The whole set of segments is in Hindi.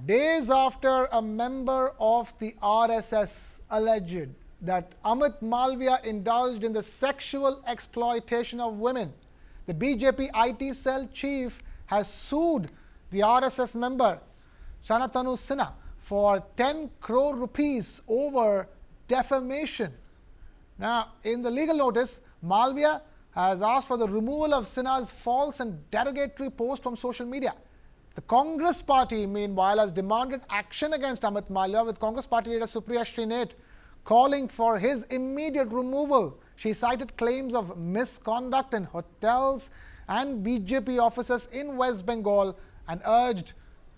Days after a member of the RSS alleged that Amit Malviya indulged in the sexual exploitation of women, the BJP IT cell chief has sued the RSS member Shantanu Sinha for 10 crore rupees over defamation. Now, in the legal notice, Malviya has asked for the removal of Sinha's false and derogatory post from social media. The Congress party, meanwhile, has demanded action against Amit Malviya, with Congress party leader Supriya Shrinate calling for his immediate removal. She cited claims of misconduct in hotels and BJP offices in West Bengal and urged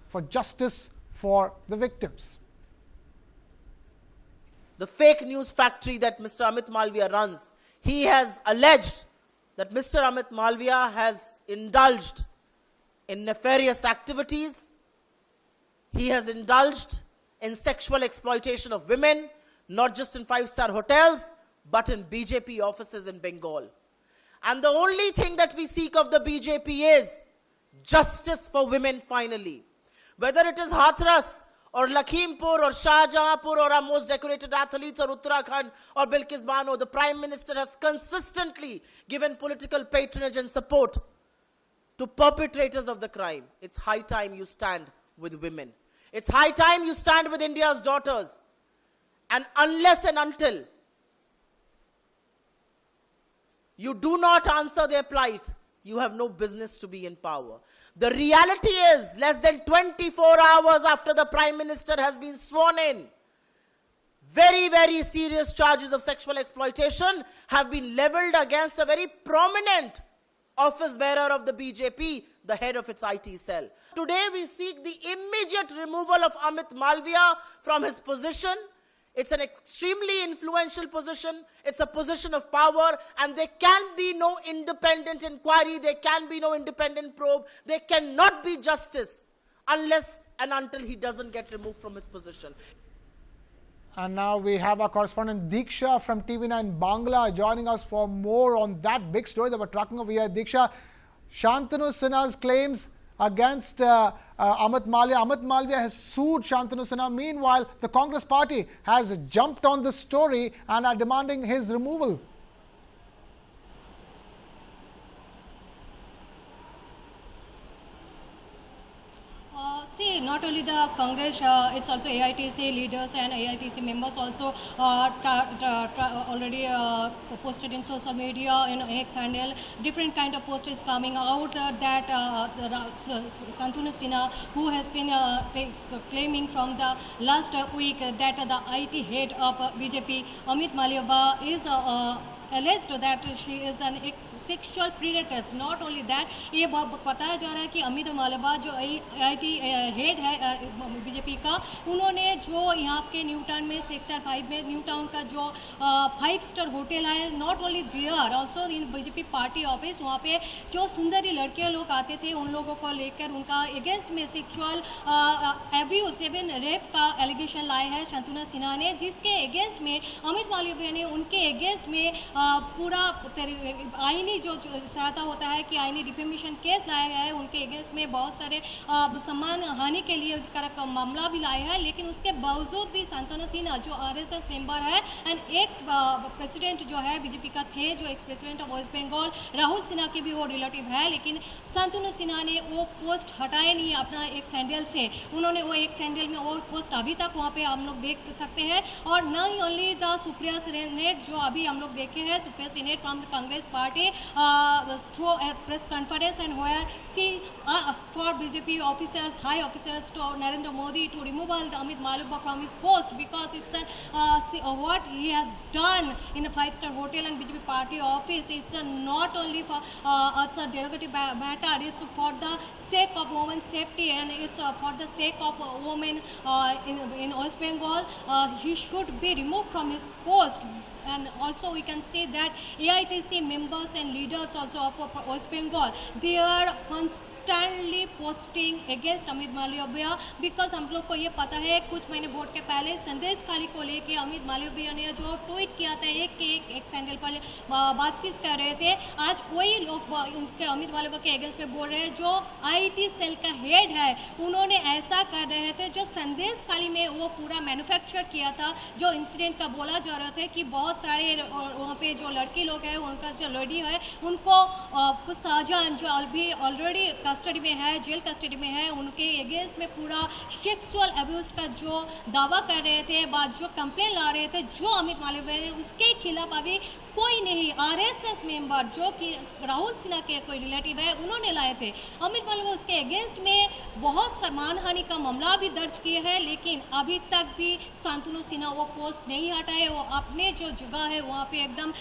for justice for the victims. The fake news factory that Mr. Amit Malviya runs, he has alleged that Mr. Amit Malviya has indulged in nefarious activities. He has indulged in sexual exploitation of women, not just in five-star hotels, but in BJP offices in Bengal. And the only thing that we seek of the BJP is justice for women finally. Whether it is Hathras or Lakhimpur or Shahjahanpur or our most decorated athletes or Uttarakhand or Bilkis Bano, the Prime Minister has consistently given political patronage and support to perpetrators of the crime. It's high time you stand with women. It's high time you stand with India's daughters. And unless and until you do not answer their plight, you have no business to be in power. The reality is, less than 24 hours after the Prime Minister has been sworn in, very, very serious charges of sexual exploitation have been leveled against a very prominent office bearer of the BJP, the head of its IT cell. Today we seek the immediate removal of Amit Malviya from his position. It's an extremely influential position. It's a position of power, and there can be no independent inquiry. There can be no independent probe. There cannot be justice unless and until he doesn't get removed from his position. And now we have our correspondent Diksha from TV9 Bangla joining us for more on that big story that we're talking over here. Diksha, Shantanu Sinha's claims against Amit Malviya. Amit Malviya has sued Shantanu Sinha. Meanwhile, the Congress party has jumped on the story and are demanding his removal. See, not only the Congress, it's also AITC leaders and AITC members also already posted in social media, in X handle. Different kind of post is coming out that Shantanu Sinha, who has been claiming from the last week that the IT head of BJP, Amit Malviya, is alleged that she is an sexual predator. Not only that, ये बताया जा रहा है कि अमित मालवा जो IT हेड है बीजेपी का, उन्होंने जो यहाँ के न्यू टाउन में सेक्टर 5 में न्यू टाउन का जो 5-स्टार होटल है, not only there also in BJP party office, वहाँ पे जो सुंदरी लड़कियाँ लोग आते थे, उन लोगों को लेकर उनका अगेंस्ट में सेक्सुअल एब्यूज इवन रेप का एलिगेशन लाया है शंतनु सिन्हा ने, जिसके अगेंस्ट में अमित मालविया ने उनके अगेंस्ट में पूरा आईनी जो सहायता होता है कि आईनी डिफेमेशन केस लाया गया है, उनके अगेंस्ट में बहुत सारे सम्मान हानि के लिए का मामला भी लाया है। लेकिन उसके बावजूद भी शंतनु सिन्हा जो RSS मेंबर है एंड एक्स प्रेसिडेंट जो है बीजेपी का थे, जो ex president of West Bengal Rahul Sinha के भी वो रिलेटिव है, लेकिन शंतनु सिन्हा ने वो पोस्ट हटाए नहीं अपना एक सैंडल से। उन्होंने वो एक सैंडल में वो पोस्ट अभी तक वहाँ पे हम लोग देख सकते हैं। और not only the Supriya Shrinate जो अभी हम लोग देखे हैं, Supriya Shrinate from the Congress party through a press conference, and where she asked for BJP officers, high officers, to Narendra Modi to remove Amit Malviya from his post, because it's what he has done in the 5-star hotel and BJP party office. It's not only for it's a derogative matter. It's for the sake of women's safety, and it's for the sake of women in West Bengal. He should be removed from his post. And also we can see that AITC members and leaders also of West Bengal, they are स्टैंडली posting against Amit Malviya, because हम लोग को ये पता है कुछ महीने वोट के पहले संदेश खाली को लेके अमित मालवीय ने जो ट्वीट किया था, एक सैंडल पर बातचीत कर रहे थे। आज वही लोग उनके अमित मालवीय के अगेंस्ट में बोल रहे हैं जो आईटी सेल का हेड है, उन्होंने ऐसा कर रहे थे जो संदेश खाली में वो पूरा मैन्युफैक्चर किया था। जो इंसिडेंट का बोला जा रहा था कि बहुत सारे वहाँ पे जो लड़की लोग हैं, उनका जो लेडी है, उनको कुछ शाहजहां जो अभी ऑलरेडी कस्टडी में है, जेल कस्टडी में है, उनके अगेंस्ट में पूरा सेक्सुअल अब्यूज का जो दावा कर रहे थे, बात जो कंप्लेन ला रहे थे जो अमित मालवीय ने, उसके खिलाफ अभी कोई नहीं, आरएसएस मेंबर जो कि राहुल सिन्हा के कोई रिलेटिव है, उन्होंने लाए थे। अमित मालवीय उसके अगेंस्ट में बहुत मानहानि का मामला भी दर्ज किए हैं, लेकिन अभी तक भी शांतनु सिन्हा वो पोस्ट नहीं हटाए। वो अपने जो जगह है वहाँ पे एकदम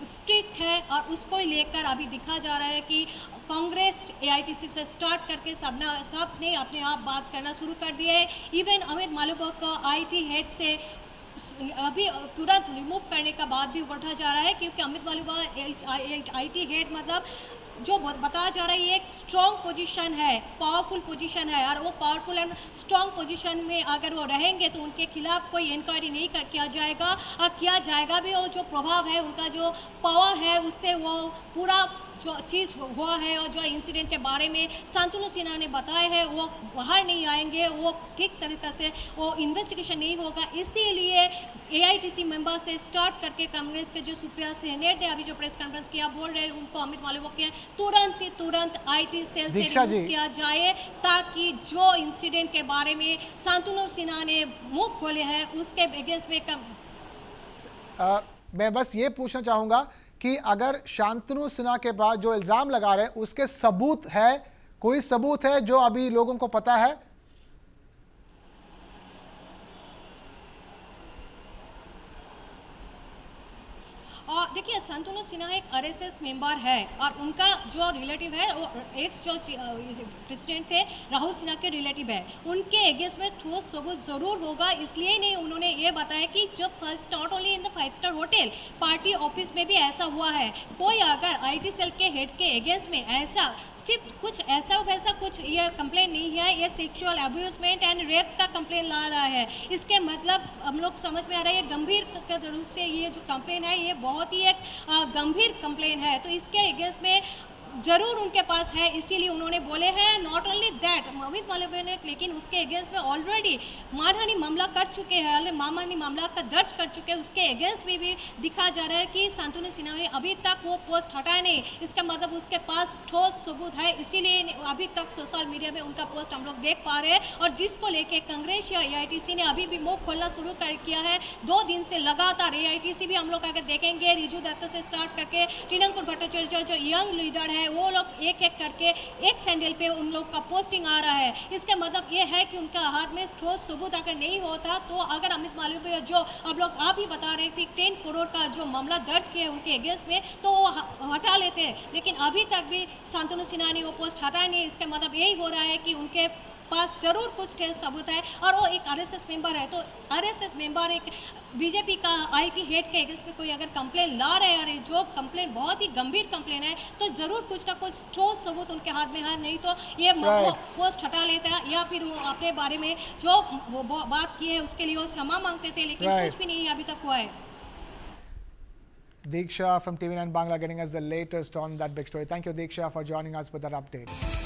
स्ट्रिक्ट है और उसको लेकर अभी दिखा जा रहा है कि कांग्रेस एआईटीसी से स्टार्ट करके सबने अपने आप बात करना शुरू कर दिया है। इवन अमित मालवीय को आईटी हेड से अभी तुरंत रिमूव करने का बात भी उठा जा रहा है, क्योंकि अमित मालवीय आईटी हेड मतलब जो बताया जा रहा है ये एक स्ट्रॉन्ग पोजीशन है, पावरफुल पोजीशन है, और वो पावरफुल एंड स्ट्रॉन्ग पोजीशन में अगर वो रहेंगे तो उनके खिलाफ कोई इंक्वायरी नहीं किया जाएगा, और किया जाएगा भी वो जो प्रभाव है, उनका जो पावर है, उससे वो पूरा जो चीज़ हुआ है और जो इंसिडेंट के बारे में शांतनु सिन्हा ने बताया है वो बाहर नहीं आएंगे, वो ठीक तरीके से वो इन्वेस्टिगेशन नहीं होगा। इसीलिए एआईटीसी मेंबर से स्टार्ट करके कांग्रेस के जो सुप्रिया सेनेट ने अभी जो प्रेस कॉन्फ्रेंस किया, बोल रहे हैं उनको अमित मालवीय के तुरंत आईटी सेल से रिमूव किया जाए, ताकि जो इंसिडेंट के बारे में शांतनु सिन्हा ने मुंह खोले हैं उसके अगेंस्ट में मैं बस ये पूछना चाहूंगा कि अगर शांतनु सिन्हा के बाद जो इल्जाम लगा रहे हैं उसके सबूत है, कोई सबूत है जो अभी लोगों को पता है? और देखिए शांतनु सिन्हा एक आरएसएस मेंबर है और उनका जो रिलेटिव है वो एक्स जो प्रेसिडेंट थे राहुल सिन्हा के रिलेटिव है, उनके अगेंस्ट में ठोस सबूत जरूर होगा। इसलिए नहीं उन्होंने ये बताया कि जब first not only in the 5 star hotel, party office में भी ऐसा हुआ है। कोई अगर आईटी सेल के हेड के अगेंस्ट में ऐसा सिर्फ कुछ ऐसा वैसा कुछ ये कंप्लेन नहीं है, ये सेक्सुअल अब्यूजमेंट एंड रेप का कंप्लेन ला रहा है। इसके मतलब हम लोग समझ में आ रहा है ये गंभीर रूप से ये जो कंप्लेन है ये बहुत ही एक गंभीर कंप्लेन है, तो इसके अगेंस्ट में जरूर उनके पास है। इसीलिए उन्होंने बोले हैं not only that Amit Malviya ने, लेकिन उसके अगेंस्ट में ऑलरेडी मानहानि मामला कर चुके हैं, मानहानि मामला का दर्ज कर चुके हैं। उसके अगेंस्ट में भी दिखा जा रहा है कि शांतनु सिन्हा ने अभी तक वो पोस्ट हटाया नहीं, इसका मतलब उसके पास ठोस सबूत है। इसीलिए अभी तक सोशल मीडिया में उनका पोस्ट हम लोग देख पा रहे हैं, और जिसको लेके कांग्रेस या एआईटीसी ने अभी भी मुंह खोलना शुरू कर किया है। 2 दिन से लगातार एआईटीसी भी हम लोग आगे देखेंगे, रिजू दत्ता से स्टार्ट करके टीनंकुर भट्टाचार्य जो यंग लीडर है, वो लोग एक एक करके एक सैंडल पे उन लोग का पोस्टिंग आ रहा है। इसका मतलब ये है कि उनका हाथ में ठोस सबूत अगर नहीं होता तो अगर अमित मालवीय जो अब लोग आप ही बता रहे थे 10 करोड़ का जो मामला दर्ज किया है उनके अगेंस्ट में, तो वो हटा लेते हैं, लेकिन अभी तक भी शांतनु सिन्हा ने वो पोस्ट हटाया नहीं। इसका मतलब यही हो रहा है कि उनके पास जरूर कुछ ठोस सबूत है, और वो एक आरएसएस मेंबर है। तो आरएसएस मेंबर एक बीजेपी का आईटी हेड के अगेंस्ट में कोई अगर कंप्लेन ला रहे हैं, और जो कंप्लेन बहुत ही गंभीर कंप्लेन है, तो जरूर कुछ ना कुछ ठोस सबूत उनके हाथ में है, नहीं तो ये पोस्ट हटा लेता है, या फिर वो अपने बारे में जो वो बात की है उसके लिए वो क्षमा मांगते थे, लेकिन कुछ भी नहीं अभी तक हुआ है। Diksha from TV9 Bangla getting us the latest on that big story. Thank you, Diksha, for joining us with that update.